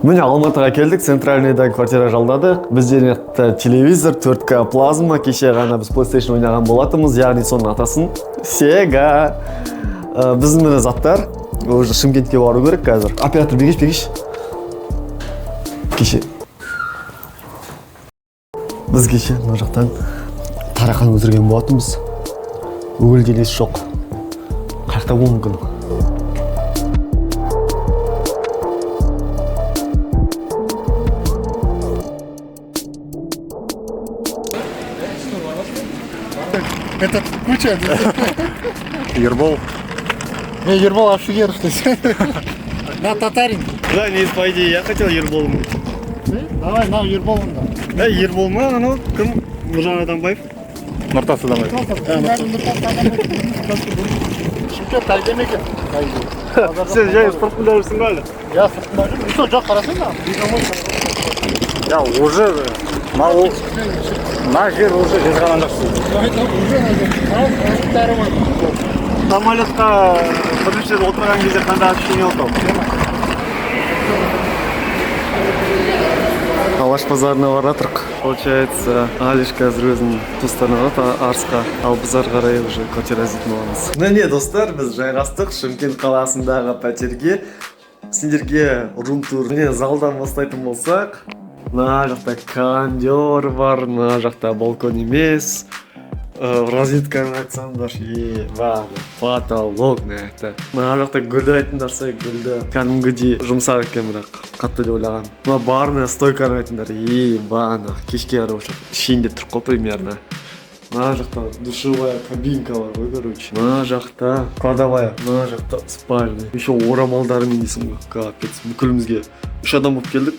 Міне Алматыға келдік, центральныйда квартира жалдадық. Бізде телевизор, 4К плазма, кеше ғана біз PlayStation ойнаған болатымыз, яғни соның атасын Sega. Біздің міне заттар, уже Шымкентке бару керек қазір. Оператор бегеш. Кеше. Біз кеше мына жақтан тарақан өздірген болатымыз. Өгіл денесі жоқ. Қайықта болуы мүмкін. Это куча. Ербол. Ербол офигел, что на татарин. Да, не по идее, я хотел Ерболым. Давай, на Ербол. Ербол ма, анау кім? Нұржан Адамбаев. Нұртас Адамбаев. Шымкент тайдем екен. Сен жай сыртында жүрсің ба әлі? Я сыртында жүрмін. Что, жоқ қарасың ба? Я уже на жер уже жезғанан жақсы. Самолетқа бірінші отырған кезде қандай ощущение болды? Алаш базарына баратырық. Получается, Алиш қазір өзінің туыстарына Арысқа, ал біз ары қарай уже квартира іздейтін боламыз. Міне достар, біз жайғастық Шымкент қаласындағы пәтерге. Сендерге рум-тур міне залдан бастайтын болсақ, мына жақта кондер бар, мына жақта балкон емес. Розетканы айтсаңдар, потолок, мына жақта гүлді айтындарса, гүлді кәдімгідей жұмсақ екен, бірақ қатты деп ойлаған. Мына барная стойканы айтындар, кешке қарап ішінде тұрып қой примерно. Мына жақта душевая кабинка бар ғой, короче. Мына жақта кладовая, мына жақта спальня. Еще орамалдарымен дейсің ғой, капец. Бүкілімізге 3 адам болып келдік.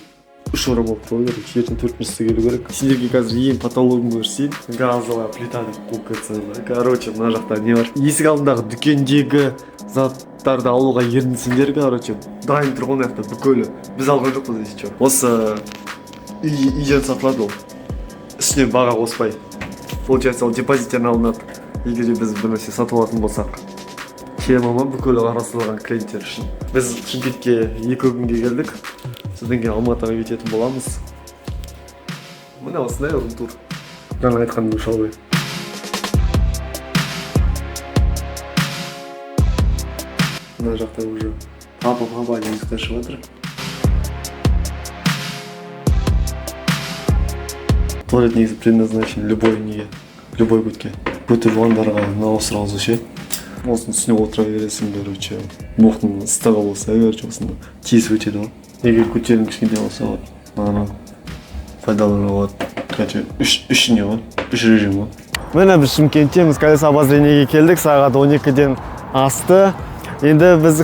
3 орамал қою керек, ертең 4-шісі келу керек. Сендерге қазір ең потологын көрсейін, газовая плита деп қойып кетсін. Короче, мына жақта не бар? Есік алдындағы дүкендегі заттарды алуға ерінсеңдер, короче, дайын тұр ғой мына бүкілі. Біз алған жоқпыз десе че. Осы үйден сатылады ол. Үстіне баға қоспай. Получается, ол депозиттен алынады. Егер біз бір нәрсе сатып алатын болсақ. Кемама бүкілі қарастырылған клиенттер үшін. Біз Шымкентке 2 күнге келдік. Содан кейін Алматыға кететін боламыз. Мына осындай рум-тур. Жаңа айтқаным ұшал ғой. Мына жақта уже папа немістер шығып жатыр. Туалет негізі предназначен любой көтке. Көте жуандарға мынау сразу ше. Осының үстіне отыра бересің, короче. Боқтың ыстығы болса, короче, осында тез өтеді ғой. Егер көтерін кішкенде болса, ана пайдалана болады. Короче, үш не ғой, 3 режим ғой. Міне біз Шымкенттеміз, колесо обозрениеге келдік, сағат 12-ден асты. Енді біз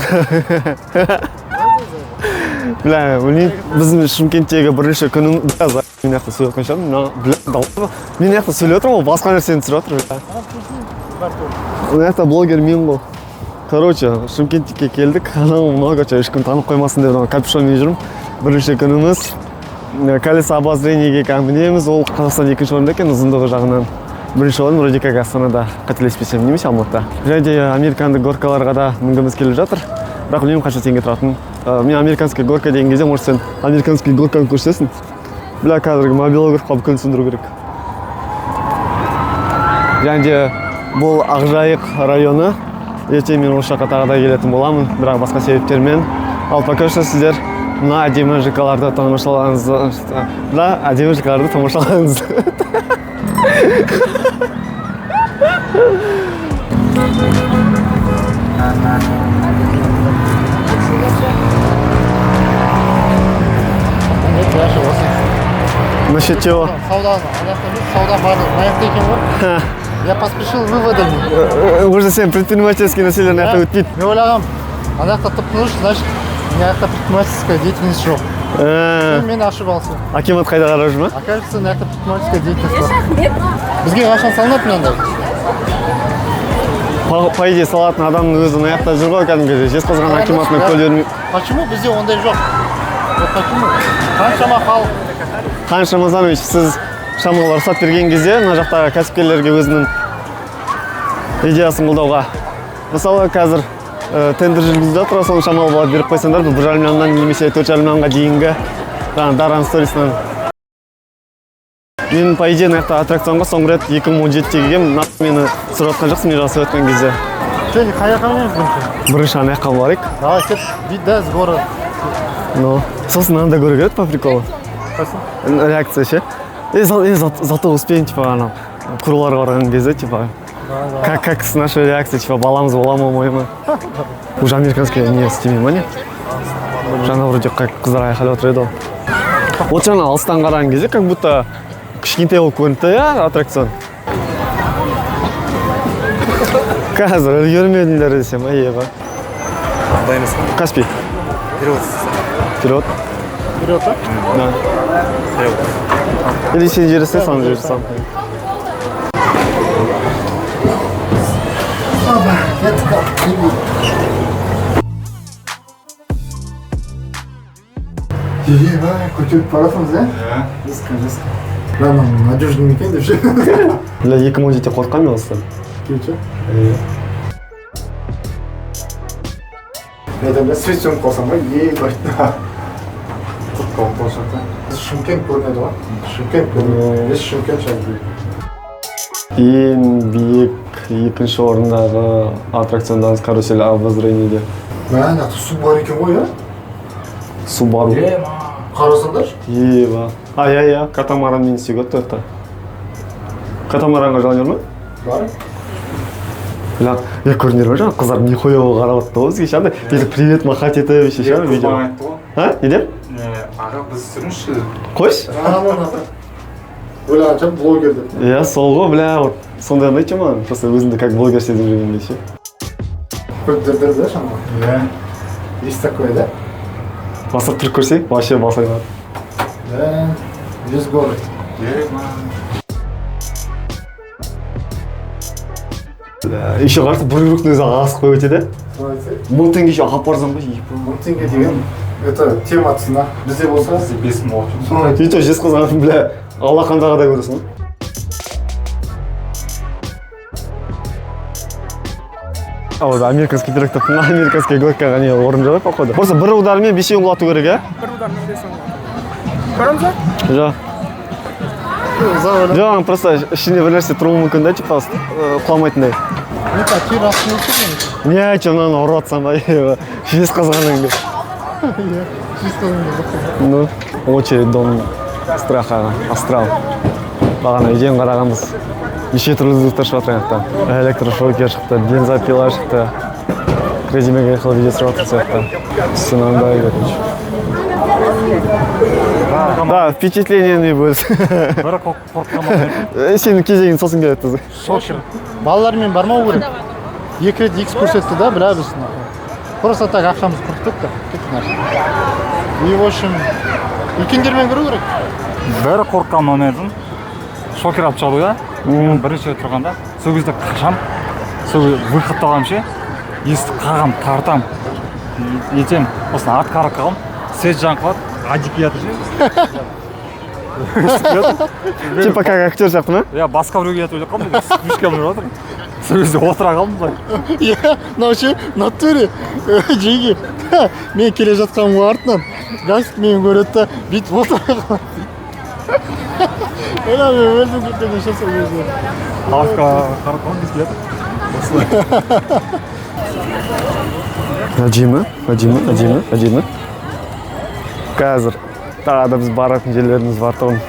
біздің Шымкенттегі бірінші күнім мен яқты сөйлеп отқан шығармын. Мен яқты сөйлеп отырмын, ол басқа нәрсені түсіріп отыр. Мен яқты блогер мен ғой. Короче, Шымкентке келдік, анау много ешкім танып қоймасын деп капюшонмен жүрмін. Бірінші күніміз колесо обозрениеге мінеміз, ол Қазақстан 2-ші орында екен, ұзындығы жағынан. Бірінші орын вроде как Астанада, қателеспесем, немесе Алматыда. Және американдық горкаларға да мінгіміз келіп жатыр. Бірақ білмеймін қанша теңге тұратынын. Мен американский горка деген кезде, может сен американский горканы көрсесің. Бля, қазіргі мобилограф қап көндіру керек. Және бұл Ақжайық районы. Ертең мен осы жаққа тағы да келетін боламын, бірақ басқа себептермен. Ал пока что сіздер мына әдемі ЖК-ларды тамашалаңыз. Насчет чего? Сауда барлық, нақты екен ғой. Я поспешил выводами. Уже сен предпринимательский население нақты өтпейді. Мен ойлағам, анақта тұптыныш, значит, нақты предпринимательская деятельность жоқ. Мен ошибался. Акимат қайда қарап жүр ма? Окажется, нақты предпринимательская деятельность бар. Бізге қашан салынады мынандай? По идее, салатын адамның өзі аяқта жүр ғой кәдімгі жезқазған акиматына көл бермей. Почему бізде ондай жоқ? Почему? Қаншама халық? Қаншама Замович, сіз шамалы рұқсат берген кезде мына жақтағы кәсіпкерлерге өзінің идеясын қолдауға. Мысалы қазір тендер жүргізіп жатыр, соны шамалы баға беріп қойсаңдар, 1,5 миллионнан немесе 4,5 миллионға дейінгі Даран сторисынан. Мен, по идее, мына аттракционға соңғы рет 2017-те келгем, мені сұрап жатқан жоқсың, мен жасап өткен кезде. Сен қай жаққа мінеміз бірінші? Бірінші ана жаққа барайық. Давай, кет, да, с города. Ну, сосын анда көру керек по приколу. Реакция ше. Зато успеем, типа, ана, куруларға барған кезде, типа, как с нашей реакцией, типа, баламыз бола ма, ма? Уже американский не істемей ма, не? Жаңа вроде как қыздар айқайлап отыр еді ол. Вот жаңа алыстан қараған кезде, как будто кішкентай болып көрінді, я, аттракцион. Қазір үлгермедіңдер десем, еба. Дайыныз. Каспий. Перевод. Вперед. Вперед, а? Да. Или сен жересің, сам жересің. Көтеріп барасыңыз, ә? Жесқа. Мынау надежный екен деп ше. Бля, 2017-те қорққан мен осыдан. Келші? Мен свет сөніп қалсам ба, байтына. Құтқалық болшақта. Шымкент көрінеді ғой. Шымкент көрінеді. Ес Шымкент шайды. Ең биік екінші орындағы аттракциондаңыз карусель обозрениеде. Мәне, су бар екен ғой, ә? Су бар. Қарасаңдар? Еба. Ай, катамаран мені сүйгөт тоқта. Катамаранға жалын жүрмі? Бар. Бля, көрінер ма жаңа қыздар не қойауға қарап отты ғой бізге шандай. Тезі привет махат етіп еше ше видео. А, не деп? Аға біз түсіріңізші. Қойш? Ойлағанша блогер деп. Иә, сол ғой, бля, вот сондай ұнайды маған. Просто өзімді как блогер сезіп жүргенде ше. Көтердір да шама? Иә. Есть такое, да? Басып тұрып көрсек, вообще басайын. Да, весь город. Еще қарсы бір күріктің өзі асық қойып өтеді. 1000 теңге еще ағап барсам ғой. 1000 теңге деген, это тематысына. Бізде болса? Бізде 5 мың уақыт. И то жезқазған, бля, Алақандағыдай көресің ғой. А вот американский трактор, американский горкаға не орын жоқ, походу. Просто бір удармен 5 құлату керек, ә? Бір удармен 5 құлату. Көріміз ба? Жоқ. Жоқ, просто ішінде бір нәрсе тұруы мүмкін да, типа, құламайтындай. Не такие расные фильмы. Не, че мынаны ұрып атсам ба, Жезқазғанның. Ну, очередь дом страха, астрал. Бағана үйден қарағанбыз. Неше түрлі звуктар шығып жатыр аяқта. Электрошокер шықты, бензопила шықты. Резимеге қылып видео түсіріп жатыр сияқты. Сынандай көрінші. Да, впечатлениями бөліс. Бір қорққанмын. Сенің кезегін сосын келеді. Шокер. Балалармен бармау керек. 2 рет X көрсетті да, бля біз. Просто так ақшамыз құртып кетті. И в общем, үлкендермен көру керек. Бір қорққан моментім. Шокер алып шығады ғой, бірінші рет тұрғанда. Сол кезде қашам, сол выход алғам ше. Есті қағам, тартам. Етем, осыны ат қарап қалам. Свет жанып қалады, адик ятыр ше. Типа как актер сияқты ма? Я басқа біреуге ятып ойлап қалдым, спичкам жүріп жатыр. Сол кезде отыра қалдым былай. Иә, вообще, натуре, жеге. Мен келе жатқанмын артынан. Гасик мені көреді да, бүйтіп отыра қалды. Мен өлдім кеткен еші сол кезде. Қағасқа қарап қалдым, біз келеді. Әдемі. Қазір тағы да біз баратын жерлеріміз бар тұғын.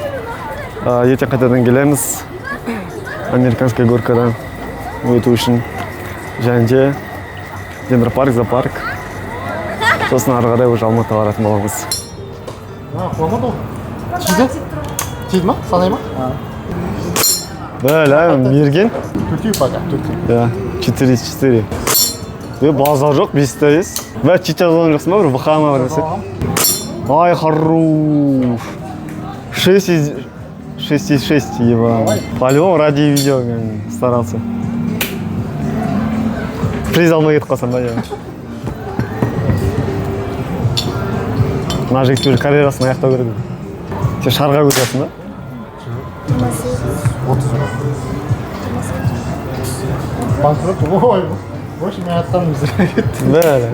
Ертең қайтадан келеміз. Американский горкадан өту үшін. Және де дендропарк, зоопарк. Сосын ары қарай уже Алматыға баратын боламыз. Қуамады ол? Тиді? Тиді ма? Санай ма? Бля, мерген. Төртеу пока, төртеу. Да, 4 базар жоқ, 5-те есть. Бәрі чича жазған жоқсың ба, бір бұқама бар нәрсе. Ай, хорош. 6 из 6, еба. По-любому ради видео мен старался. Приз алмай кетіп қалсам ба, еба. Мына жігіт уже карьерасын аяқтау керек. Сен шарға көтересің ба? 30. Банкрот, ой. В общем, мен аттанып іздеп кеттім. Бәрі.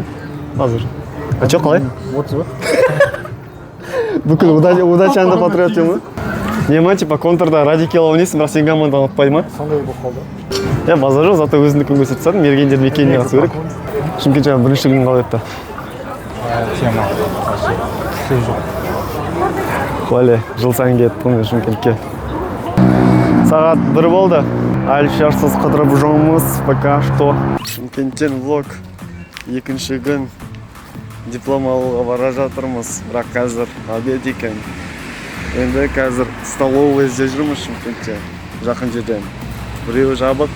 Қазір. А чо қалай? 30 ба? Бүкіл удачанды патриот ма? Не ма, типа контрда радикал ойнайсың, бірақ сен командаға ұтпайды ма? Сондай болып қалды. Я базар жоқ, зато өзіндікін көрсетіп тастадым, мергендер мекеніне қатысу керек. Шымкент жаңа бірінші күн қалай өтті? Тема. Сөз жоқ. Вале, жыл сайын келіп тұрмын Шымкентке. Сағат 1 болды. Әлі шарсыз қыдырып жүрміз, пока что. Шымкенттен влог. Екінші күн диплом алуға бара жатырмыз, бірақ қазір обед екен. Енді қазір столовый ізде жүрміз Шымкентте, жақын жерден. Біреуі жабық,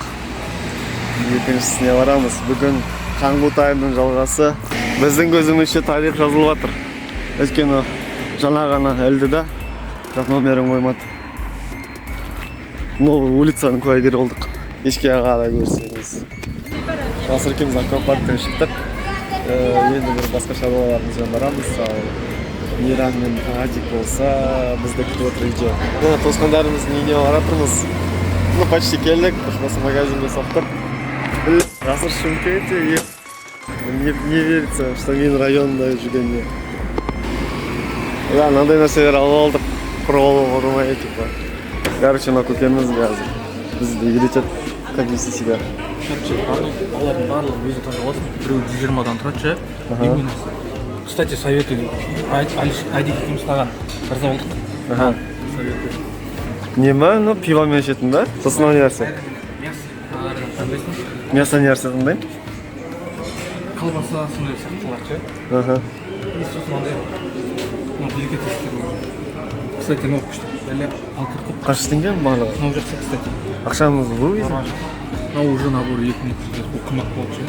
екіншісіне барамыз. Бүгін Қаңғу тайымның жалғасы. Біздің көзімізше тарих жазылып жатыр. Өйткені жаңа ғана әлді да, бірақ номерін қоймады. Улицаның куәгері болдық. Кешке ағада көрсеңіз. Жасыр екеуміз аквапарктен шықтық. Енді бір басқа шаруаларымызбен барамыз. Мейрам мен Адик болса, бізді күтіп отыр үйде. Туысқандарымыздың үйіне баратырмыз. Почти келдік. Осы магазинге соқтық. Жасыр Шымкентте. Не верится, что мен районында жүргенде. Да, мынандай нәрселер алып алдық. Құрғалы ұрмай, типа. Короче, мына көкеміз қазір бізді үйретеді, как вести себя. Балалардың барлығы өзі таңдап алсын. Біреу 120-дан тұрады. Именно. Кстати, советую. Айдик екеуміз таған бірза болдық. Нема, ну пивомен ішетін ба? Сосын не нәрсе? Мясо не нәрсе таңдаймын? Колбаса сондай сақтылар. И сосын андай деликатестер. Кстати, мынау күшті. Қанша теңге барлығы? Мынау жақсы, кстати. Ақшамыз бұл еді? Мынау уже набор 2000. Бұл қымбат болды ше.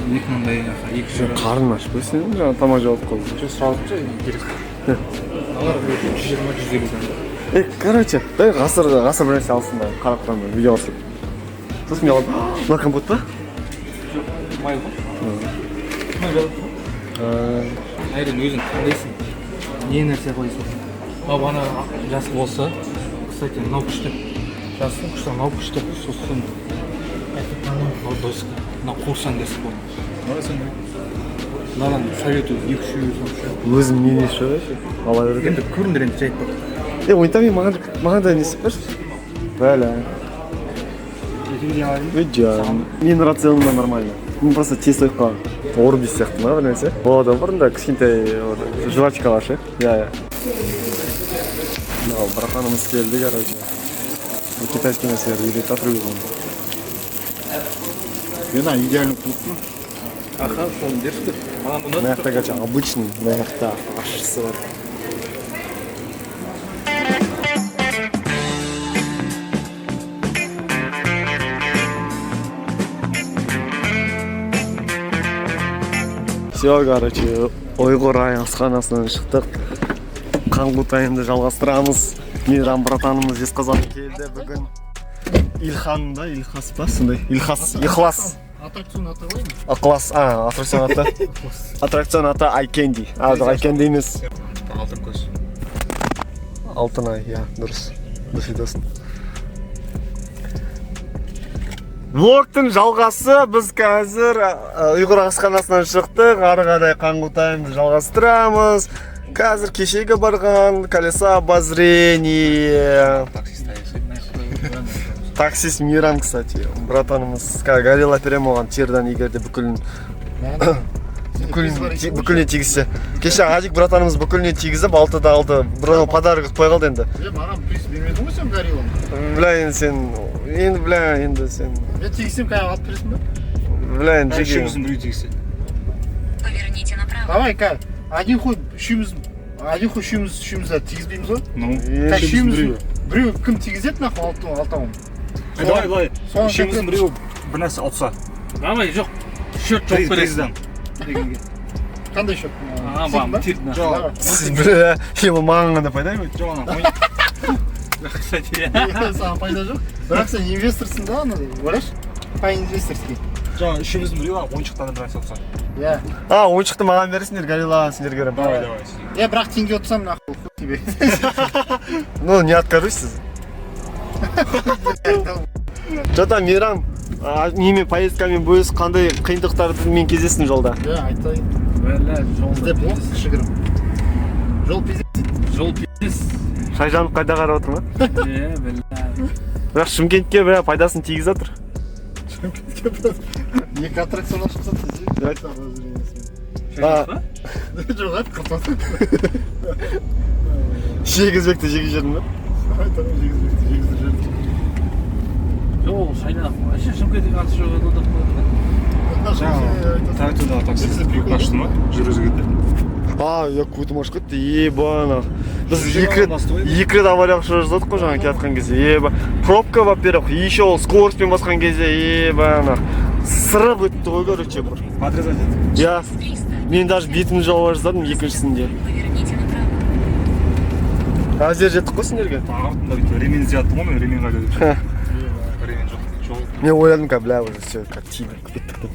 2000-дай 200. Қарын ашып өсің, жаңа тамақ жауып қалды. Сұралып ше, интересно. Алар 120-150. Короче, дай ғасыр бір нәрсе алсын да, қарап тұрмын, видео алсын. Сосын мен алып, мына компот па? Май ғой. Май жалып. Айрен өзің таңдайсың. Не нәрсе қойсың? Мынау ана жасы болса, кстати, мынау күшті. Жасы күшті, мынау күшті. Сосын мынау доска. Мынау қуырсаң десіп болды. Мынаған советую 200. Өзім не шөй, ала берді. Енді көріңдер енді жайып бақ. Ойнатамын, маған да несіп берші. Бәлі. Өйджан. Мен рационымда нормально. Мен просто тез ойып қалған. Орбис сияқты ма бір нәрсе. Болады бұрында кішкентай жвачкалар ше. Я. Мынау братанымыз келді, короче. Бұл китайский нәрселер үйретіп жатыр өзім. Вина идеальный клуб. Аха, соны берші. Маған Мына жақта короче обычный, мына жақта ашшысы бар. Все, короче, Ойғыр асханасынан шықтық. Қаңғу тайымды жалғастырамыз. Мейрам братанымыз Жезқазған келді бүгін. Илхан да, Илхас па? Сондай. Ихлас. Аттракцион аты ғой ма? Ықылас, аттракцион аты. Аттракцион аты Айкенди. Айкенди емес. алтын көз. Алтын ай, я, дұрыс. Дұрыс айтасың. Влогтың жалғасы, біз қазір Ұйғыр асханасынан шықтық, ары қарай Қаңғу тайымды жалғастырамыз. Қазір кешегі барған колеса обозрения. Таксист Мейрам, кстати, братанымыз горелла берем оған тердан егерде бүкіліне тигізсе. Кеше Адик братанымыз бүкіліне тигізіп, алтыда алды. Бұрын подарок қой қалды енді. Маған приз бермедің ғой сен горелланы? Бля, енді сен. Мен тигізсем кәй алып бересің ба? Бля, енді жеге. Үшеуміздің біреу тегісі. Поверните направо. Давай, кәй, один ход үшеумізді тигізбейміз ғой? Ну, Кәй, біреу кім тигізеді нақы алтауын? давай. Үшеуміздің біреу бір нәрсе ұтса. Давай, жоқ. Шерт жоқ бересің. Қандай шөп? Бля, ема маған ғана пайда ма? Жоқ, ана, Кстати, Саған пайда жоқ. Бірақ сен инвесторсың да, ана, ойлашы. По инвесторский. жаңа үшеуміздің біреу ойыншықтан бір нәрсе ұтса. Иә. Ойыншықты маған бересіңдер, гореллаға сендер көрем. Давай. Бірақ теңге ұтсам нахуй тебе. Ну, не откажусь. Что там, Мейрам? немен поездкамен бөліс қандай қиындықтармен кездестің жолда? айтайын. Бля, Бізде блок кішігірім. Жол пиздец. жол пиздец. Шайжанов қайда қарап отыр ма? Бля. Бірақ Шымкентке пайдасын тигізіп жатыр. Екі аттракцион ашып тастады. Жоқ, айтып құртады. Жегізбекті жегіз жердің ба? Айтамын, жегізбекті жердің. Жол шайнақ. Вообще Шымкентке қатысы жоқ еді Тартудағы таксист үйіп қашты ма? Жүргізгенде. Я көтім ашып кетті, ебана. Біз екі рет аварияға ұшырап жатық қой жаңа келатқан кезде. Пробка, во-первых, еще ол скоростьпен басқан кезде, ебана. Сырып өтті ғой, короче, бір. Подрезать еді. Я, мен даже бетімді жауа жаздадым екіншісінде. Поверните направо. Әзер жеттік қой сендерге? Артында бүйтіп ремень іздеп ғой, мен ремень қайда деп. Ремень жоқ. Жол. Мен ойладым ка, бля, уже все, как тигр кеттік деп.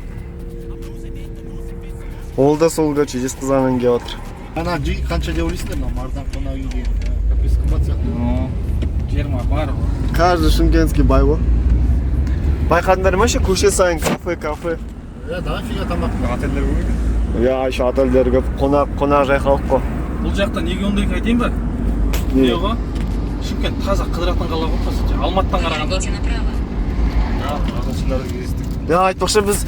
Ол да сол, короче, жезқазғаннан келіп отыр. Ана жиі қанша деп ойлайсыңдар, мына Мардан қонақ үй деген. Капец қымбат сияқты. Жиырма бар ғой. Каждый шымкентский бай ғой. Байқадыңдар ма ше, көше сайын кафе. Дофига тамақ. Отельдер көп екен. Еще отельдер көп, қонақ жай халық қой. Бұл жақта неге ондай айтайын ба? Не? Не ғой? Шымкент таза қыдыратын қала ғой, по сути. Алматыдан қарағанда. Поверните направо. Ағылшындарды кездестік. Айтпақшы біз,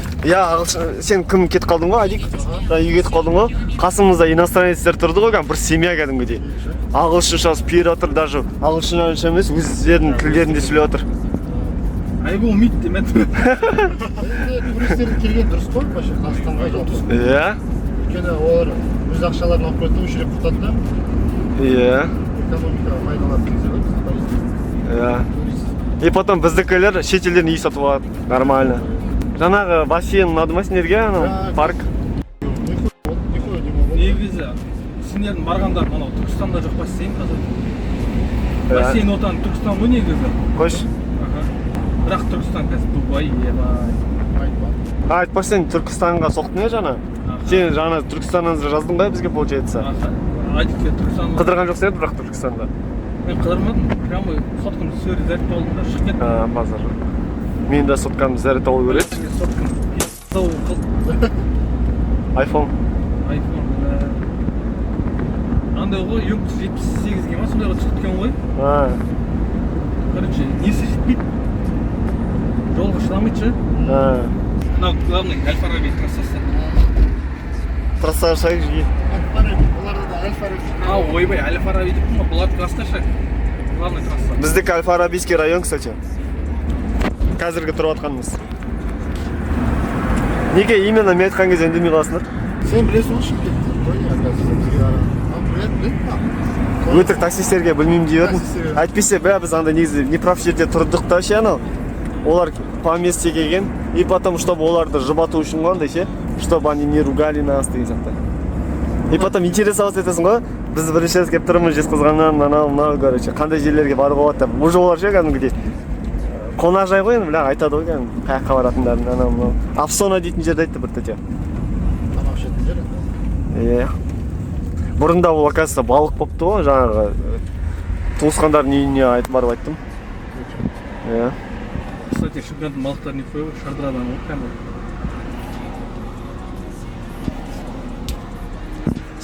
сен кім кетіп қалдың ғой, Адик? Үйге кетіп қалдың ғой. Қасымызда иностранецтер тұрды ғой, бір семья кәдімгідей. Ағылшынша спир отыр, даже ағылшынша емес, өздерінің тілдерінде сөйлеп отыр. I will meet them. Туристердің келген дұрыс қой, вообще Қазақстанға дұрыс. Иә? Өйткені олар өз ақшаларын алып қойды, өшіріп құртады да. Иә. Экономикаға пайдаланып тигізеді. Иә. И потом біздікілер шетелден үй сатып алады. Нормально. Жаңағы бассейн ұнады ма сендерге, парк? Нихуя демалып. Негізі сендердің барғандар мынау Түркістанда жоқ бассейн қазір. Бассейн отаны Түркістан ғой негізі. Қош. Бірақ Түркістан қазір Дубай, ебай. Айтпақ сен Түркістанға соқтың е жаңа? Сен жаңа Түркістаннан жаздың ғой бізге получается? Адикке Түркістанға. Қыдырған жоқ сен бірақ Түркістанда? Мен қыдырмадым, прямо соткамды сөрі зәріп алдым да шығып кеттім. Базар. Мен де соткамды зәрет алу керек. Соткам. iPhone. Андай ғой, 478-ге ма сондайға шығып кеткен ғой. Короче, несі жетпейді. Жолға шыдамайды ше. Мынау главный Әл-Фараби трассасы. Трассаға шай жиі. Оларда да Әл-Фараби. Ойбай, Әл-Фараби деппін ба, бұларды класста ше. Главный трасса. Біздікі Әл-Фарабийский район, кстати. Қазіргі тұрып атқанымыз. Неге именно мен айтқан кезде үндемей қаласыңдар? Сен білесің ғой Шымкентті. Біледі. Өтірік таксистерге білмеймін деп едім. Әйтпесе, біз анда негізі неправ жерде тұрдық та ше анау. Олар по месте келген, и потом, чтобы оларды жұбату үшін қандай ше, чтобы они не ругали нас деген сияқты. И потом интересоваться етесің ғой, біз бірінші рет келіп тұрмыз Жезқазғаннан, мынау, короче, қандай жерлерге баруға болады деп. Уже олар ше кәдімгідей қонақжай ғой енді, бля, айтады ғой кәдімгі қай жаққа баратындарын, анау. Афсона дейтін жерді айтты бір тәте. Тамақ ішетін жер. Иә. Бұрында ол, оказывается, балық болыпты ғой, жаңағы туысқандардың үйіне барып айттым. Иә. Кстати, Шымкенттің балықтары не қойып, шардарадан ғой кәдімгі.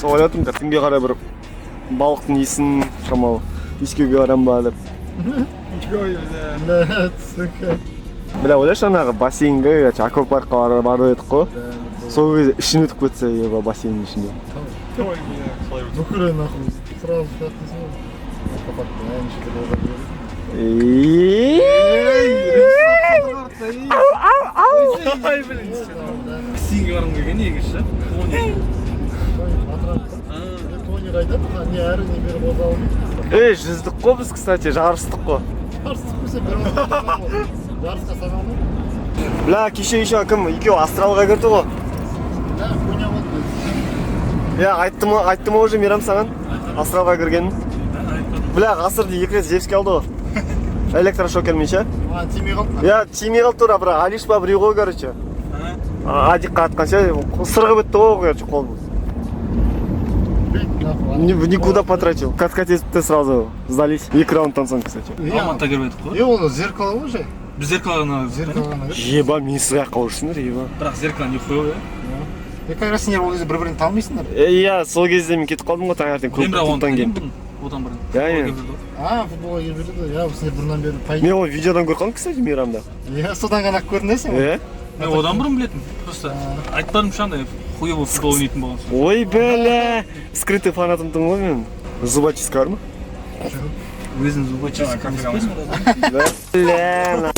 Сол ойлап тұрмын, түнге қарай бір балықтың иісін шамалы иіскеуге барам ба деп. Бля, ойлашы анағы бассейнге, аквапаркқа барып едік қой. Сол кезде ішін өтіп кетсе, еба бассейннің ішінде. Бүкірі нахуй. Сразу шаттысың ғой. Аквапаркта әнші деп олар жүреді. Бассейнге барғым келген негізі. Тони қайда? Не әрі не бері қозғалып. Жүздік қой біз, кстати, жарыстық қой. Жарыстық болса бір жарысқа саналмайды. Бля, кеше кім? Екеуі астралға кірді ғой. Коня болды. Я айттым уже Мейрам саған астралға кіргенін. Бля, ғасырды 2 рет Зевский алды ғой. Электрошокермен ше. Тимей қалды. Я тимей қалды тура, бірақ Алиш ба біреу ғой, короче. Адикқа атқан ше, сырғып өтті ғой, короче, қолымыз. Никуда потратил. Как хотите сразу сдались. И раундтан соң, кстати. Алматыда кіріп едік қой. Ол зеркало ғой же. Біз зеркаланы Еба, мен сыға қауышсыңдар, еба. бірақ зеркаланы не қойып, Как раз сендер ол кезде бір-бірін танымайсыңдар. Иә, сол кезде мен кетіп қалдым ғой таңертең мен бірақ оны клубтан кейін. білмеймін одан бұрын. Иә. Футболға келіп жүрді. Иә, сендер бұрыннан бері Мен ол видеодан көрдім, кстати, мейрамда. Иә, содан ғана көрінесің. Иә? Мен одан бұрын білетім. Просто айтпадым шандай хуёво футбол ойнайтын болған соң. Ой, бля, скрытый фанатымдың ғой мен. Зубочистка бар ма? Өзің зубочистка қойсың. Бля,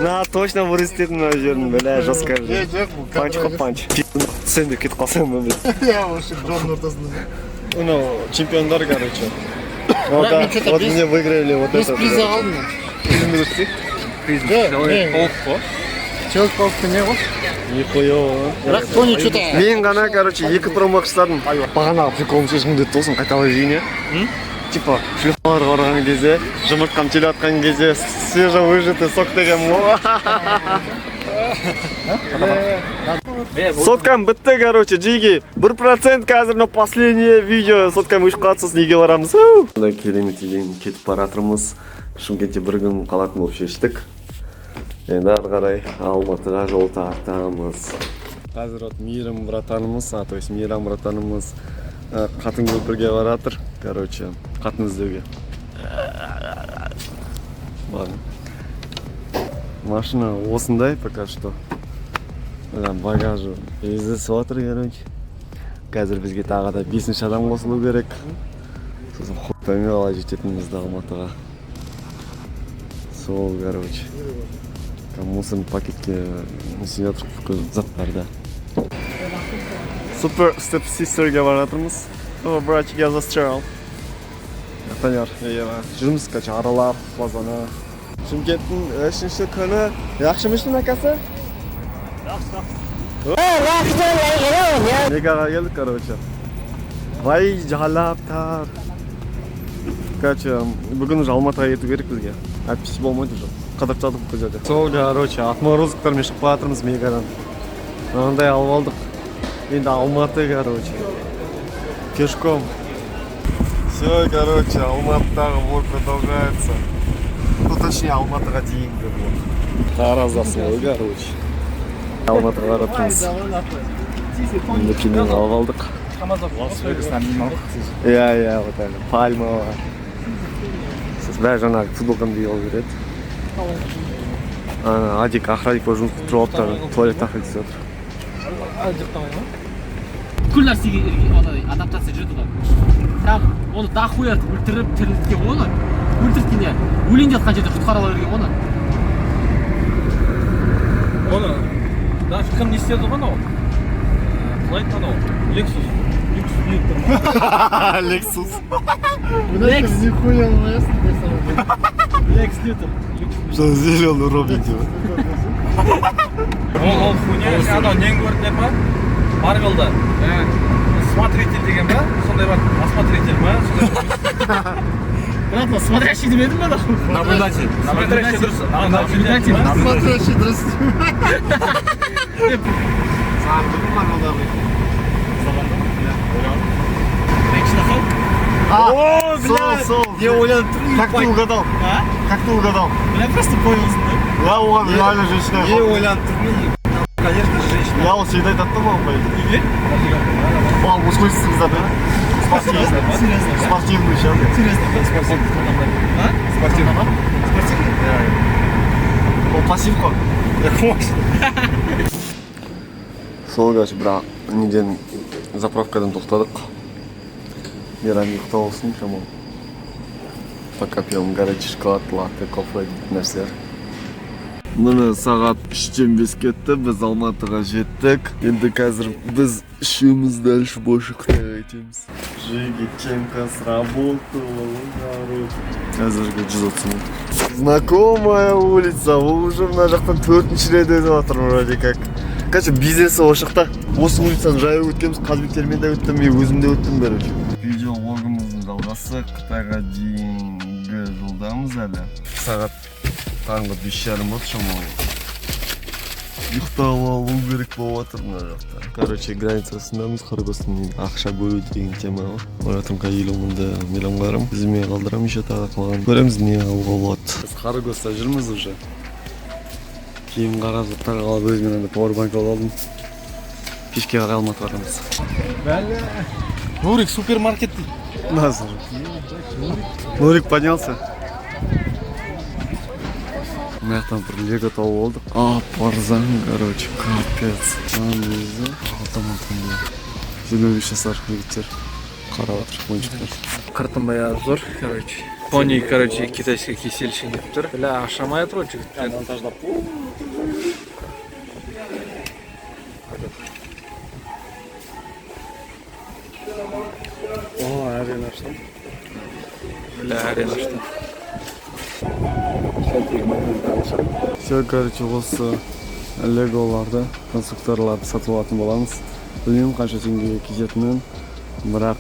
на точно вырастетін мына жерін, бля, жестко. Жоқ, бұл Панч қой панч. Сен де кетіп қалсаң ба, бля. Иә, вообще жолдың ортасында. Ну, чемпиондар, короче. Вот мне выиграли вот Бес это. приз алдым. Толық қой. Челс пауыпты не ғой? Нихуя. Бірақ Тони что-то... Мен ғана, короче, екі промах жасадым. Бағанағы приколым шешім деп тосым қайталай жейін, иә? Типа, шлюхаларға барған кезде, жұмыртқам келе атқан кезде, свежевыжатый сок деген ғой. Соткам бітті, короче, жиги. 1% қазір, но последнее видео соткам өшіп қатсыз, неге барамыз? Ондай керемет еден кетіп баратырмыз. Шымкентте бір күн қалатын болып шештік. Енді ары қарай Алматыға жол тартамыз. Қазір от Мейрам братанымыз, то есть Мейрам братанымыз қатын көпірге баратыр. Короче, қатын іздеуге. Ладно. Машина осындай пока что. Багажы іздесіп отыр, короче. Қазір бізге тағы да 5-ші адам қосылу керек. Сосын құттаймен қалай жететінімізді Алматыға. Сол, короче. Мусорный пакетке несіне тұрып заттарды. Супер степ-систерге баратырмыз. О, братчик, я застрял. Танер, жүрміз, короче, аралап, базаны. Шымкенттің 3-ші күні. Яқшымышын акасы? Мегаға келдік, короче. Вай, жалап, тар. Короче, бүгін уже Алматыға кету керек бізге. Әппесі болмайды уже. Қадап жатып бұл жерде. Сол, короче, отморозықтармен шығып жатырмыз Мегадан. Андай алып алдық. Енді Алматы, короче. Пешком. Все, короче, Алматыдағы влог продолжается. Ну, точнее, Алматыға дейінгі влог. Тараздасын ғой, короче. Алматыға баратырмыз. Енді пельмен алып алдық. Иә, вот это, пальмова. Бәрі жаңағы футболкамды алып береді. Адик, охранник болып жұмыс тұрып алып, туалет тақырып түсіп отыр. Бүкіл нәрсеге адаптация жүрді ғой. Там оны дохуя өлтіріп, тірілткен оны. Өлтірткенде өлейін жатқан жерде құтқара ала берген оны. Оны, даже кім не істеді ғой анау? Қалай айтты анау? Lexus Лексус. Лекс. Нихуя алмайсың, десам. Лекс Лютер. Что зеленый робите? Ол хуйня, анау нең көрді деп па? Марвелда. Смотритель деген ба? Сондай бар. Осмотритель ба? Брат, смотрящий демедің ба? Наблюдатель. Наблюдатель дұрыс. Наблюдатель. Смотрящий дұрыс. Саған білдің ма алдағы? О, Сол. я ойланып тұрмын. Как ты угадал? Как ты угадал? Бля, просто понял. Я оған реально женщина. Не ойланып тұрмын. Конечно, женщина. Я ол всегда айтады да маған поедет. Неге? Маған мускулистсің зады. Спортивный сейчас. Серьезно, Спортивный. Ол пассив қой. Сол, короче, бірақ неден заправкадан тоқтадық. Мейрам ұйықтап алсын, шамал. Пока пьем горячий шоколад, латте, кофе, нәрселер. Міне сағат 3:05 кетті, біз Алматыға жеттік. Енді қазір біз үшеуміз дальше больше күтіп етеміз. Жиги, Чемка сработала, қазіргі 130 минут. Знакомая улица, ол уже мына жақтан 4-ші рет өтіп жатыр вроде как. Короче, бизнесі осы жақта. Осы улицаны жаяу өткенбіз, Қазбектермен де өттім, мен өзім де өттім, короче. Видео влогымыздың жалғасы Қытайға дейінгі жолдамыз әлі. Сағат таңғы 5:30 болды шамалы. Ұйықтап алу керек болып жатыр мына жақта. Короче, границасындамыз, Қырғызстанмен ақша бөлу деген тема ғой. Баратырмға 50 мыңды миллионға барам. Бізіме қалдырам еще тағы қалған. Көреміз не алуға болады. Біз Қырғызда жүрміз уже. кийим карап заттар алып өзүмөн анда powerbank алып алдым. Кешке карай Алматыга барамыз. Нурик супермаркет. Назар. Нурик поднялся. Мынаяктан бир лего тауып алдык. Парзан, короче, капец. Анысы автоматында. 25 жасар жигиттер карап атыр ойынчуктар. Картынбай зор, короче. Пони, короче, китайский кисельшин дептир. Бля, ашамай атыр жигиттер. Монтаждап кой. Арена что? Бля, арена что? Все, короче, осы леголарды, конструкторларды сатып алатын боламыз. Білмеймін қанша теңгеге кететінін, бірақ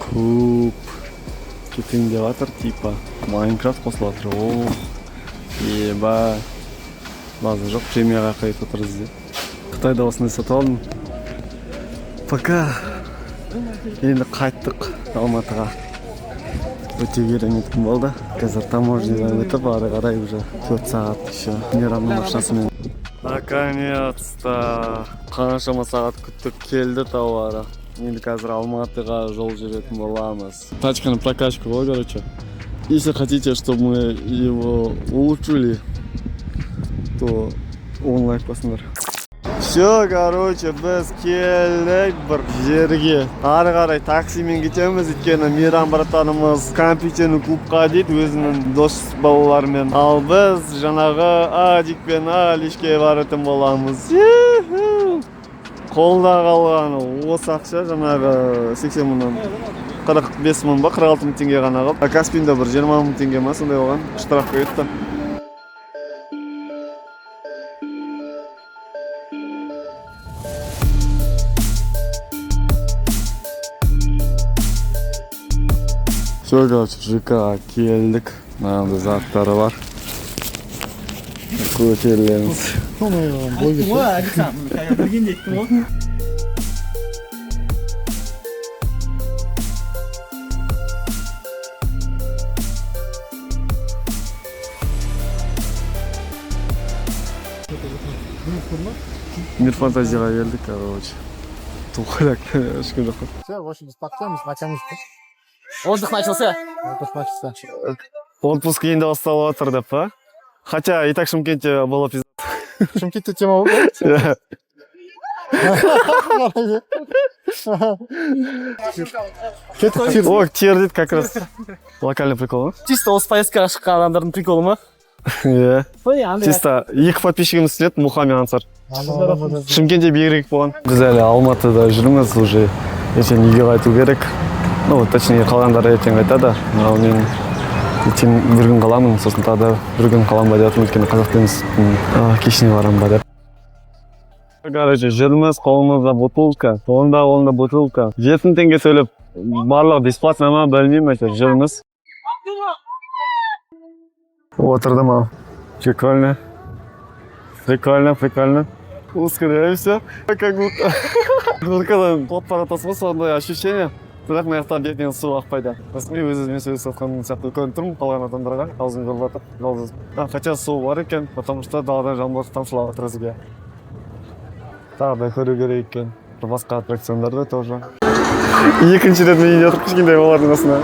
көп кетейін деп жатыр, типа Майнкрафт қосылып жатыр. О, еба. База жоқ, премияға қайып отырыз деп. Қытайда осындай сатып алдым. Пока. Енді қайттық Алматыға. Өте керемет күн болды. Қазір таможнядан өтіп, ары қарай уже 4 сағат еще мейрамның машинасымен. Наконец-то қаншама сағат күттік, келді тауары. Енді қазір Алматыға жол жүретін боламыз. Тачканы прокачка ғой, короче. Если хотите, чтобы мы его улучшили, то онлайн посмотрим. Все, короче, біз келдік бір жерге. Ары қарай таксимен кетеміз, өйткені Мейрам братанымыз компьютерный клубқа дейді өзінің дос балаларымен. Ал біз жаңағы Адик пен Алишке баратын боламыз. Қолда қалғаны осы ақша жаңағы 80 мыңнан 45 мың ба, 46 мың теңге ғана қалып. Каспийда бір 20 мың теңге ма сондай болған. Штрафқа кетті. Все, короче, ЖК келдік. Мынандай заттары бар. Көтерілеміз. Мир фантазияға келдік, короче. Тухляк, ешкім жоқ. Все, в общем, спокойно, начнеміз. Отдых начался. Отдых начался. Отпуск енді басталып отыр деп, па? Хотя и так Шымкентте было пиздец. Шымкентте тема болды? Кеттік. О, тер дейді как раз. Локальный прикол, Чисто осы поездкаға шыққан адамдардың приколы ма? иә. Чисто екі подписчигіміз келеді, Мұхамед Ансар. Шымкентте берірек болған. Біз әлі Алматыда жүрміз уже. Ертең үйге қайту керек. Ну, точнее, қалғандары ертең қайтады. Ал мен ертең бір күн қаламын, сосын тағы да бір күн қалам ба деп жатырмын, өйткені қазақтың кешіне барам ба деп. Короче, жүрміз, қолымызда бутылка, қолында бутылка. 7 теңге сөйлеп, барлығы бесплатно ма, білмеймін, жүрміз. Отырдым ау. Прикольно. Прикольно. Ускоряемся. Как будто. Когда аппаратасы сондай ощущение. Бірақ маяқтан бетінен су ақпайды. Мен өзімен сөйлесіп жатқан сияқты көрініп тұрмын қалған адамдарға. Аузым көріп жатыр. Хотя су бар екен, потому что даладан жаңбыр тамшылап жатыр бізге. Тағы да көру керек екен. Басқа аттракциондарды тоже. Екінші рет мен үйде отырып кішкентай балалардың қасына.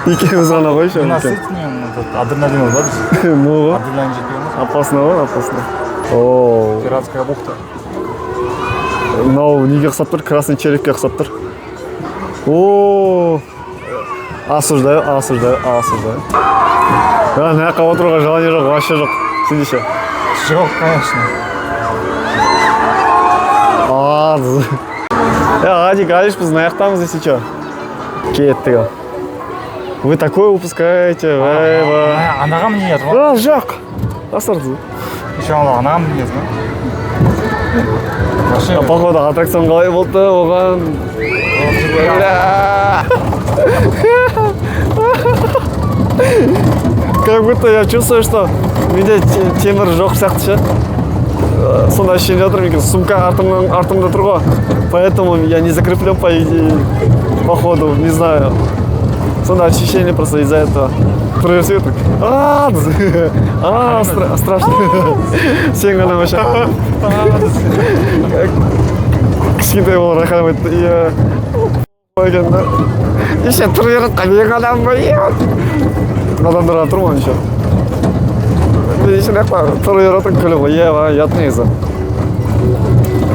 Екеуміз ғана ғой еще. Насытмен адреналин бар біз. Ну, Адреналин жетпейміз. опасно ғой, опасно. О, Пиратская бухта. мынау неге ұқсап тұр? Красный черепке ұқсап тұр. О, осуждаю. Мына жаққа отыруға желание жоқ, вообще жоқ. Сенде ше? Жоқ, конечно. Адик, Алиш, біз мына жақтамыз, если что. Кеттік. Вы такое упускаете, Анағам не еді ғой? жоқ. Асырды. Еще анағам не еді ғой? Походу, аттракцион қалай болды оған? Как будто я чувствую, что менде темір жоқ сияқты ше. Сонда ощущение жатыр, мен сумка артымда тұр ғой. Поэтому я не закреплен, по идее, походу, не знаю. Сонда ощущение просто из-за этого. Происходит так. Страшно. Сен ғана вообще. Кішкентай ол рахамет. Екен да. Еще тұрып жатқан ең адам ба? Адамдар тұрман еще. Мен еще тұрып жатқан күлі ғой. Ят негізі.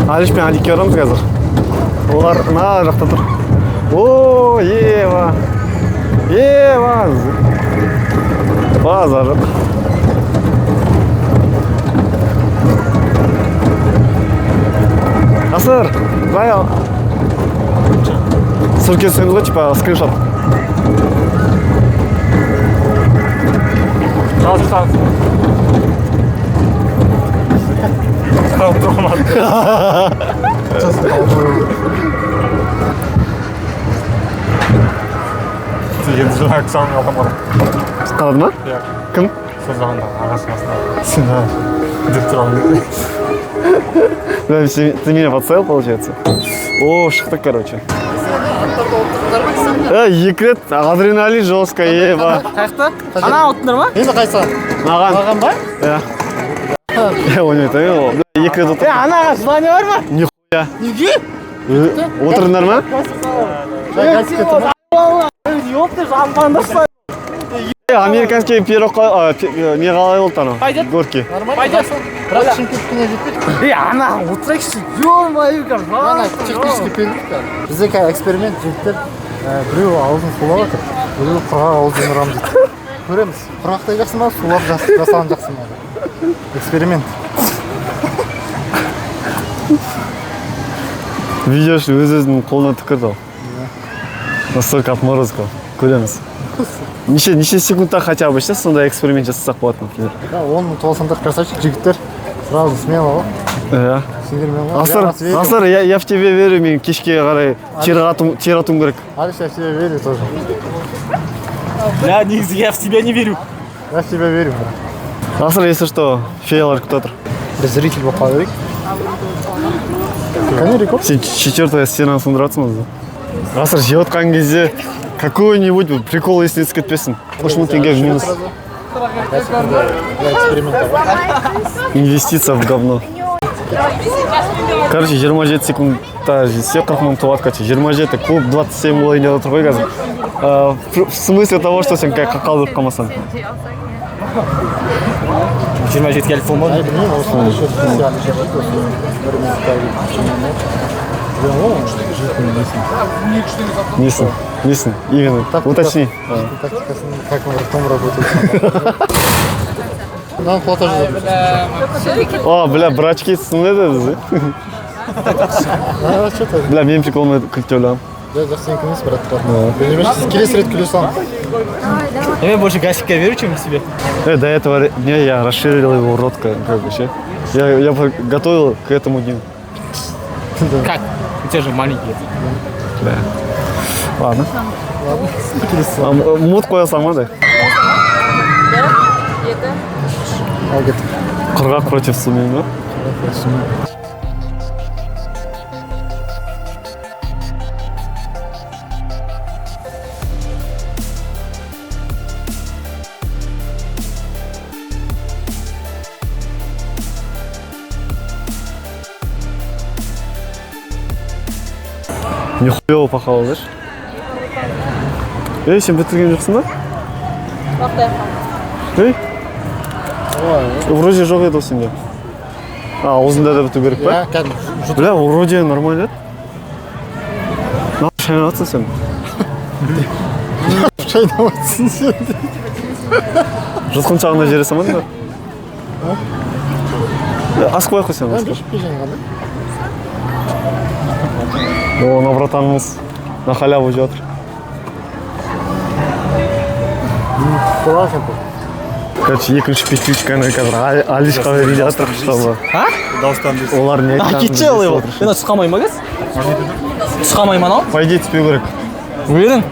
Алиш пен Алик көреміз қазір. Олар мына жақта тұр. О, Ева. Базар. Асыр, баяу. Сурке сүйміз ғой, типа, скриншот. Қалып тұрсаңыз. Қалып тұрмады. Енді жаңа кісінің адам бар. Қалады ма? Иә. Кім? Сол жағында ағасы қасында. Сен деп тұрған. Бля, ты меня подставил, получается? О, шықтық, короче. Екі рет адреналин жестко, еба. Қаяқта? Ана отындар ма? Енді қайсы? Маған ба? Иә. Ойнайды, екі рет отыр. Анаға желание бар ма? Нихуя. Неге? Отырыңдар ма? Гасик кетті ма? Ёпты, жамбандырса. Американский пирог не қалай болды ана? Пойдет? Горки. Нормально. Бірақ шымкенткіне жетпейді. Ана, отырайықшы. Ё-моё, Ана технический пердік. Бізде қазір эксперимент жігіттер біреу аузын сулап жатыр, біреу құрғақ ауызын ұрамыз дейді. Көреміз. Құрғақтай жақсы ма, сулап жасаған жақсы ма? Эксперимент. Видео өз-өзінің қолына түкірді ол. Настолько отморозка. Көреміз. Неше секундта хотя бы сондай эксперимент жасасақ болады, например. Он толсандар красавчик жігіттер. Сразу смело. Иә. Сендер Асыр, я в тебе верю, мен кешке қарай тер атуым керек. Алиш, я в тебя верю тоже. Бля, я в тебя не верю. Я в тебя верю. Асыр, если что, феялар күтіп отыр. Біз зритель болып қала берейік. Кәне рекорд? Сен четвертая стенаны сындыратсың да. Асыр, жеп отқан кезде какой-нибудь прикол есіне түсіп кетпесін. 3 мың теңге в минус. Я эксперимент. Инвестиция в говно. Короче, 27 секундта жетсе 40 мың туат, 27, клуб 27 болайын деп отыр ғой қазір. В смысле того, что сен қалдырып қалмасаң. 27 келіп болмады. Ай, білмеймін, осылай еще специально жігіт осы. Бір Несін, именно, уточни. Тактикасын, как мы ртом работаем. Нам фото жазамыз. О, бля, брачки сынды деді. Что-то. Бля, мен приколымды күліп ойлағам. Жақсы екен емес, брат. Келесі рет күле салам. Я больше Гасикке верю, чем себе. До этого дня я расширил его рот, как вообще. Я готовил к этому дню. Как? У тебя же маленький. Да. Ладно. Мут қоясың ма да? Құрғақ против сумен ба? Нихуево пахал, знаешь? Сен бітірген жоқсың ба? Ей? Вроде жоқ еді сенде. Аузында да біту керек па? Бля, вроде нормально еді. Шайнаватсың сен. Шайнаватсың сен. Жұтқыншағына жере саман ба? Асық қояқ қойсаң. О, на братанымыз на халяву жатыр. Короче, екінші петличканы қазір Алишқа беріп жатыр, чтобы олар не айтқанын Кетші алай бол. Мен тұсқамай ма кәз? Тұсқамай ма нау? По идее түспеу керек. Уверен?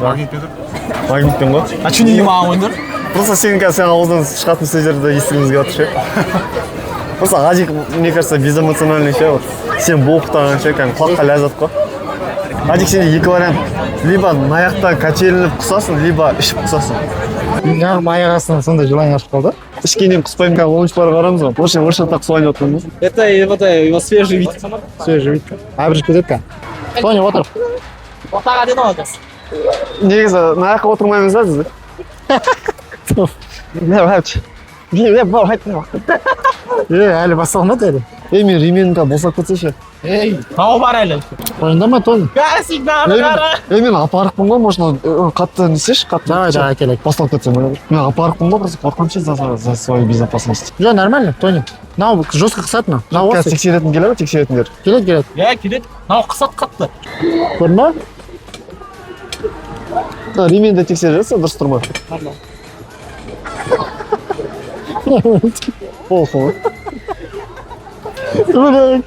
Магнитпен ғой. А че неге маған ойындар? Просто сен ауыздан шығатын сөздерді естігімізге жатыр ше. Просто Азик, мне кажется, безэмоциональный ше. Сен боқтаған ше, құлаққа ләззат қой. Адик сенде екі вариант. Либо наяқтан качелініп құсасың, либо ішіп құсасың. Жаңағы аяқ астынан сондай желание ашып қалды. Ішкеннен құспаймын, қазір ойыншыларға қарамыз ғой. Орысша так суайын отырмыз. Это его свежий вид. Свежий вид. Әбіріш кетеді ка. Тони, отыр. Ортаға деді ғой. Негізі наяққа отырмаймыз да бізді. Әлі басталмады әлі. Мен ременка босап кетсе Тау бар әлі. Ойындама, Тони. мен апарықпын ғой, можно қатты несеш, қатты. Давай, әкелейік. Басталып кетсем. Мен апарықпын ғой, просто қорқамшы за свою безопасность. Жоқ, нормально, Тони. Мынау жестко қысады ма? Қазір тексеретін келе ма, тексеретіндер? Келеді. Иә, келеді. Мынау қысады қатты. Көрдің ба? Ременді тексеріп жатса, дұрыс тұрма. Охо. Нормально.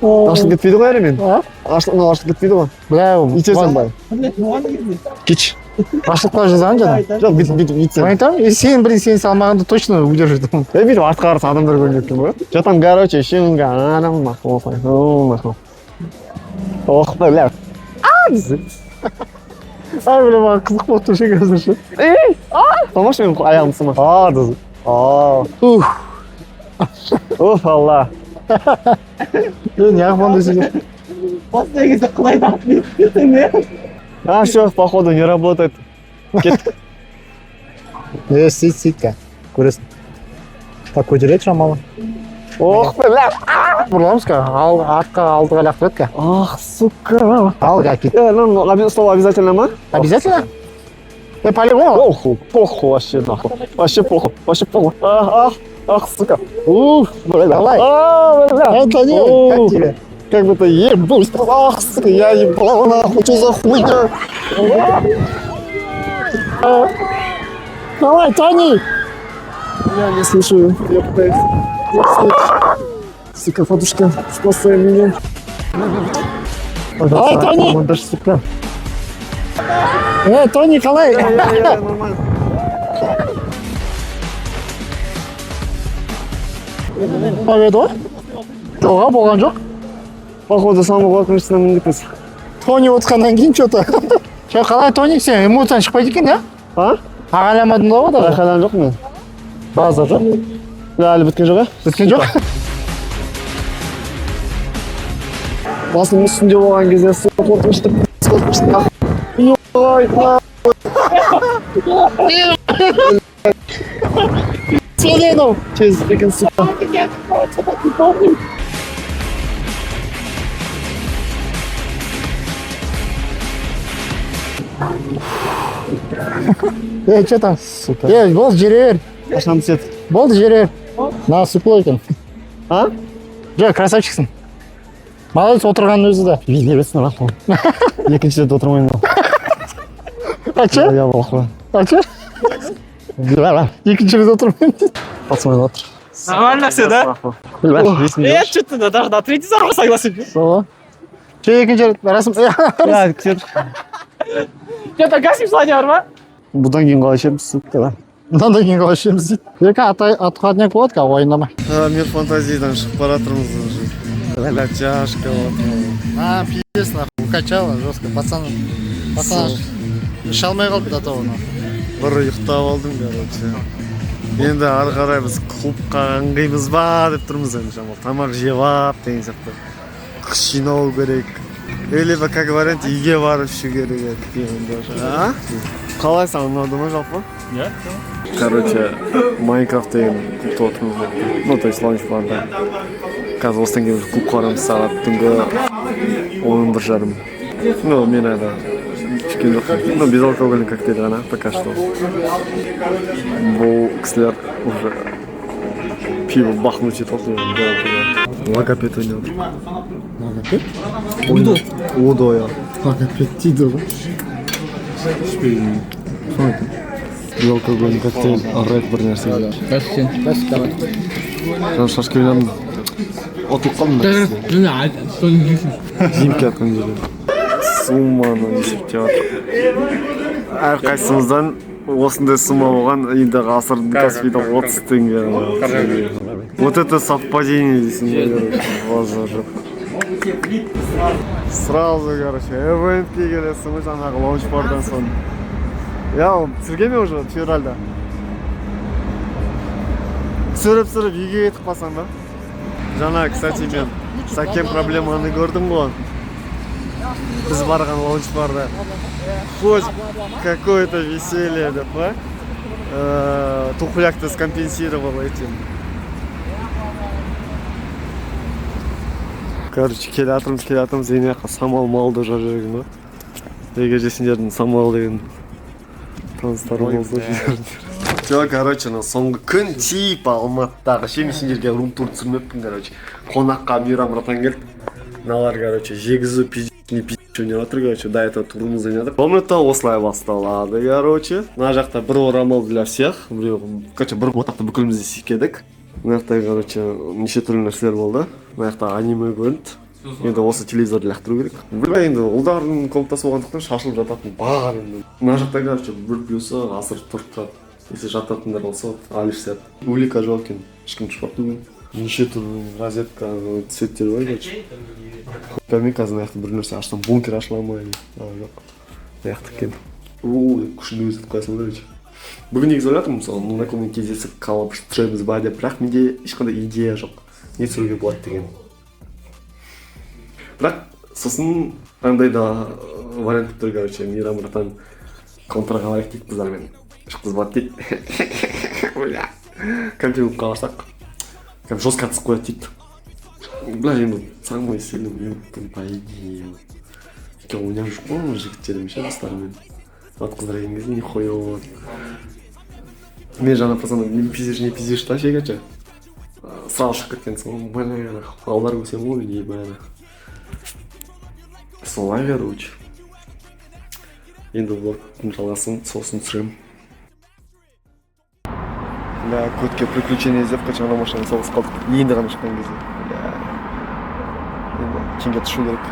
Ашылып кетпейді ғой әлі мен. Ашылып кетпейді ғой. Бля, Итерсен бай. Кеч. ашылып қала жазған жаңа. Жоқ, бүйтсен. Айтамын, сен бір сен салмағыңды точно удержит. Бүйтіп артқа қараса адамдар көрінеді екен ғой. Жатам, короче, ішемін адам мақұл. Ох, бля. Ай, бля, маған қызық болып тұр ше қазір ше. Тамаша менің аяғым сыма. Дызы. Уф, алла. Неғып десең. После кезде құлайды атып Все, походу, не работает. Кеттік. Сөйт ка. Көресің. Так, көтереді шамалы. Ох, бля. Бұрламыз ка, артқа алдыға лақтырады ка. Ах, сука. Ал, ка, кет. Ну, слово обязательно ма? Обязательно? По-любому. Похуй, похуй вообще, нахуй. Вообще похуй, ах, сука. Давай. Бля. Это не, как тебе? Как бы-то ебусь. Ах, сука, я ебал, нахуй, что за хуйня? Давай, Тони! Я не слышу, я пытаюсь. Сука, подушка, спасай меня. Давай, Тони! Даже, сука. Тони, қалай? Нормально. Победа ғой? Жоға болған жоқ. Походу, самый лакомый міндетпіз. Тони отқаннан кейін что-то. Қалай, Тони, сен эмоцияң шықпайды екен, иә? Ағайламадың да ғой да? Айқайлан жоқ мен. Базар жоқ. Әлі біткен жоқ, Біткен жоқ? Басының үстінде болған кезде суық қорқынышты. Ой, Следу! тез екен сука. Что там? Сука. Болды, жүре бер. Қашан түседі? Болды, жүре бер. На, супло екен. А? Жоқ, красавчиксің. Молодец, отырғанның өзі да. Биле берсін, рахман. Екінші рет отырмаймын. Ача? Я бақылы. Ача? Екінші рет отырмайын. Пацан отыр. Нормально все, да? Я что-то даже на третий сразу согласен. Сол. Че екінші рет? Рәсім. Что-то гасим желание бар ма? Бұдан кейін қалай ішеміз, сука. Бұдан да кейін қалай ішеміз дейді. Екі отходняк болады ка, ойындама. Мен фантазиядан шығып бара жатырмыз уже. Бля, тяжко вот. Пиздец, нахуй, укачало жестко. Пацан аж іше алмай қалды до того. Бір ұйықтап алдым, короче. Енді ары қарай біз клубқа аңғимыз ба деп тұрмыз енді шамал. Тамақ жеп ап деген сияқты. Күш жинау керек. Либо как вариант үйге барып ішу керек еді даже. Қалай саған ұнады ма жалпы? Иә. Короче, Майнкрафт деген клубта отырмыз. Ну, то есть лаунчпарда. Қазір осыдан кейін клубқа барамыз сағат түнгі 11:30. Ну, мен әлі ішкен жоқпын. Ну, безалкогольный коктейль ғана, пока что. Бұл кісілер уже пиво бахнуть етіп отыр. Логопед ойнап отыр. Логопед? Удо, я. Логопед дейді ғой. Ішпеймін. Безалкогольный коктейль, рэд бір нәрсе. Давай. Жаңа шашка ойнадым. Отылып қалдым да. Зимке атқан жерде. Сумманы есептеп жатыр. Әрқайсымыздан осындай сумма болған енді ғасырдың каспийда 30 теңге. Вот это совпадение дейсің. Базар. Сразу, короче, эвентке келесің ғой жаңағы лаунч-бардан соң. Я түсірген ме уже февральда? Түсіріп үйге кетіп қалсаң ба? Жаңа, кстати, мен сәкен проблеманы көрдім ғой. Біз барған лаунч-барда. Хоть какое-то веселье, деп па? Тухляк-то скомпенсировал этим. Короче, келатырмыз, зейнеқа самал малды жар жүрген ба? Егер жесіндердің самал деген таныстары болса жесіндер. Короче, соңғы күн типа Алматыдағы мен сендерге рум-тур түсірмеппін, короче. Қонаққа Мейрамратан келді. Налар, короче, жегізу пиздечный ойнап жатыр, короче, до этого турымыз ойнадық. Комната осылай басталады, короче. Мына жақта бір орамал для всех. Короче, бір отақты бүкілімізде секедік. Мына жақта, короче, неше түрлі нәрселер болды. Мына жақта аниме көрінді. Енді осы телевизорды лақтыру керек. Бірақ енді ұлдардың комнатасы болғандықтан шашылып жататын бағар енді. Мына жақта, короче, бір плюсы ғасыр тұрып если жататындар болса, алишсят. Улика жоқ екен, ешкім шпақ түген. Неше түрлі розетка, цветтер бар, короче. Мен қазір мына жақта бір нәрсе аштым, бункер ашыла ма? Жоқ. Мына жақта екен. Күшін өзіп қойсын, короче. Бүгін негізі ойлатырмын, мысалы, мұнда кездесіп қалып жүреміз ба деп, бірақ менде ешқандай идея жоқ. Не түсіруге болады деген. Бірақ сосын андай да вариант тұр, короче, Мейрамратан контраға барайық дейді қыздармен. Шыққыз болады дейді. Компьютер қаларсақ, жестко атысып қояды дейді. Бля, енді самый сильный по идее. Ойнап жүріп қой жігіттерім ше достарымен. От қыздар келген кезде нихуя болады. Мен жаңа пацаны не пиздишь та ше, короче. Сразу шығып кеткен соң, бля, аудар көсем ғой, не бля. Солай, короче. Енді блогтың жалғасын сосын түсірем. Бля, көтке приключение іздеп қачана машина соғыс қалдық. Енді ғана шыққан кезде. Бля. Енді кеңге тұшу керек.